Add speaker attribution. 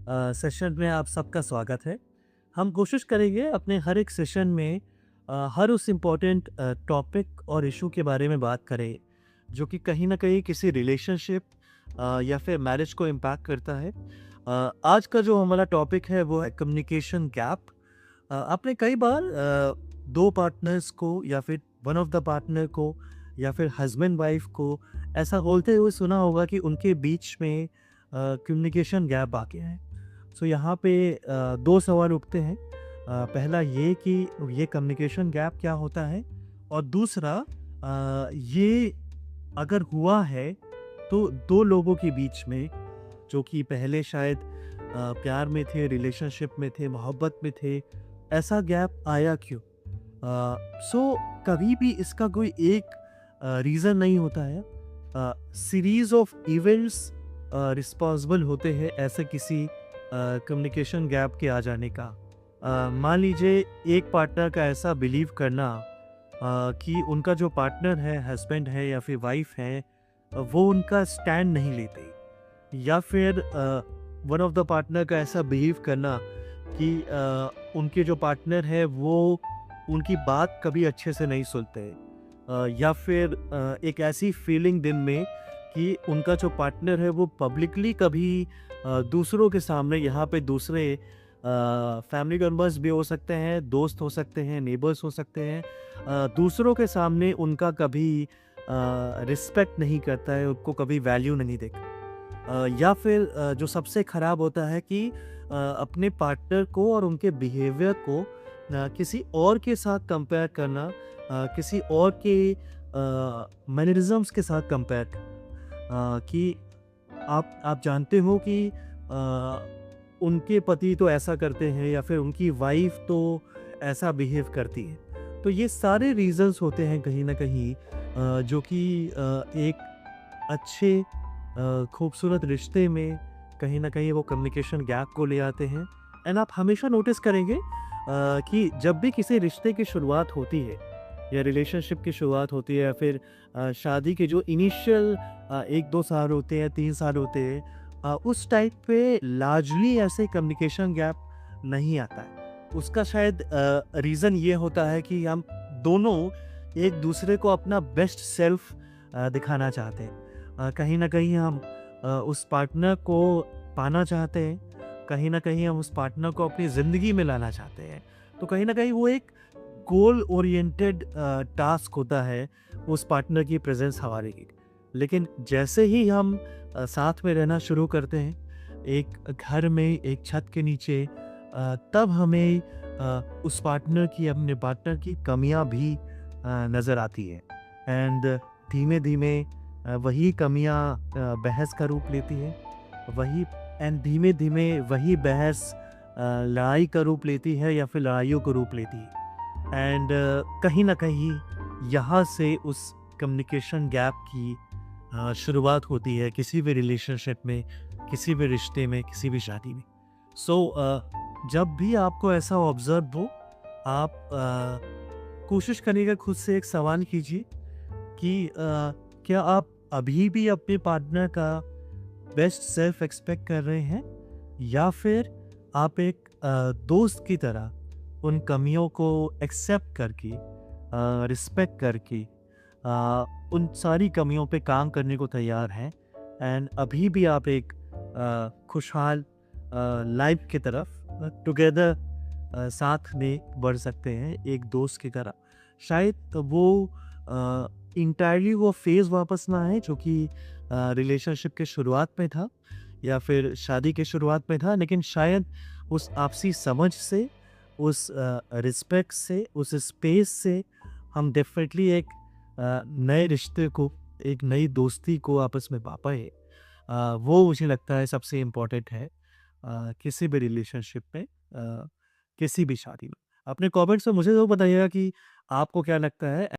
Speaker 1: Session में आप सबका स्वागत है। हम कोशिश करेंगे अपने हर एक सेशन में हर उस इम्पोर्टेंट टॉपिक और इशू के बारे में बात करें जो कि कहीं न कहीं किसी रिलेशनशिप या फिर मैरिज को इम्पैक्ट करता है। आज का जो हमारा टॉपिक है वो है कम्युनिकेशन गैप। आपने कई बार 2 पार्टनर्स को या फिर वन ऑफ द पार्टनर को या फिर हस्बैंड वाइफ को ऐसा बोलते हुए सुना होगा कि उनके बीच में कम्युनिकेशन गैप आ गया है। सो यहाँ पे 2 सवाल उठते हैं। पहला ये कि ये कम्युनिकेशन गैप क्या होता है? और दूसरा ये अगर हुआ है तो 2 लोगों के बीच में जो कि पहले शायद प्यार में थे, रिलेशनशिप में थे, मोहब्बत में थे, ऐसा गैप आया क्यों? सो कभी भी इसका कोई एक रीज़न नहीं होता है। सीरीज़ ऑफ इवेंट्स रिस्पॉन्सिबल होते हैं ऐसे किसी कम्युनिकेशन गैप के आ जाने का। मान लीजिए एक पार्टनर का ऐसा बिलीव करना कि उनका जो पार्टनर है, हस्बैंड है या फिर वाइफ है, वो उनका स्टैंड नहीं लेते, या फिर वन ऑफ द पार्टनर का ऐसा बिलीव करना कि उनके जो पार्टनर है वो उनकी बात कभी अच्छे से नहीं सुनते, या फिर एक ऐसी फीलिंग दिन में कि उनका जो पार्टनर है वो पब्लिकली कभी दूसरों के सामने, यहाँ पे दूसरे फैमिली मेम्बर्स भी हो सकते हैं, दोस्त हो सकते हैं, नेबर्स हो सकते हैं, दूसरों के सामने उनका कभी रिस्पेक्ट नहीं करता है, उनको कभी वैल्यू नहीं देता। या फिर जो सबसे ख़राब होता है कि अपने पार्टनर को और उनके बिहेवियर को किसी और के साथ कंपेयर करना, किसी और के मैनरिज़म्स के साथ कंपेयर करना, कि आप जानते हो कि उनके पति तो ऐसा करते हैं या फिर उनकी वाइफ़ तो ऐसा बिहेव करती है। तो ये सारे रीज़न्स होते हैं कहीं न कहीं जो कि एक अच्छे खूबसूरत रिश्ते में कहीं न कहीं वो कम्युनिकेशन गैप को ले आते हैं। एंड आप हमेशा नोटिस करेंगे कि जब भी किसी रिश्ते की शुरुआत होती है या रिलेशनशिप की शुरुआत होती है या फिर शादी के जो इनिशियल 1-2 साल होते हैं, 3 साल होते हैं, उस टाइम पे लार्जली ऐसे कम्युनिकेशन गैप नहीं आता है। उसका शायद रीज़न ये होता है कि हम दोनों एक दूसरे को अपना बेस्ट सेल्फ दिखाना चाहते हैं। कहीं न कहीं हम उस पार्टनर को पाना चाहते हैं, कहीं न कहीं हम उस पार्टनर को अपनी ज़िंदगी में लाना चाहते हैं। तो कहीं न कहीं वो एक गोल ओरिएंटेड टास्क होता है उस पार्टनर की प्रेज़ेंस हमारे लिए। लेकिन जैसे ही हम साथ में रहना शुरू करते हैं, एक घर में, एक छत के नीचे, तब हमें उस पार्टनर की, अपने पार्टनर की कमियाँ भी नज़र आती हैं। एंड धीमे-धीमे वही कमियाँ बहस का रूप लेती है, वही एंड धीमे-धीमे वही बहस लड़ाई का रूप लेती है या फिर लड़ाइयों का रूप लेती है। एंड कहीं न कहीं यहाँ से उस कम्युनिकेशन गैप की शुरुआत होती है किसी भी रिलेशनशिप में, किसी भी रिश्ते में, किसी भी शादी में। सो जब भी आपको ऐसा ऑब्ज़र्व हो, आप कोशिश करिएगा खुद से एक सवाल कीजिए कि क्या आप अभी भी अपने पार्टनर का बेस्ट सेल्फ एक्सपेक्ट कर रहे हैं, या फिर आप एक दोस्त की तरह उन कमियों को एक्सेप्ट करके, रिस्पेक्ट करके, उन सारी कमियों पे काम करने को तैयार हैं, एंड अभी भी आप एक खुशहाल लाइफ की तरफ टुगेदर साथ में बढ़ सकते हैं एक दोस्त की तरह। शायद वो इंटायरली वो फेज़ वापस ना आए जो कि रिलेशनशिप के शुरुआत में था या फिर शादी के शुरुआत में था, लेकिन शायद उस आपसी समझ से, उस रिस्पेक्ट से, उस स्पेस से हम डेफ़िनेटली एक नए रिश्ते को, एक नई दोस्ती को आपस में पा पाए। वो मुझे लगता है सबसे इम्पोर्टेंट है किसी भी रिलेशनशिप में, किसी भी शादी में। अपने कमेंट्स में मुझे ज़रूर बताइएगा कि आपको क्या लगता है।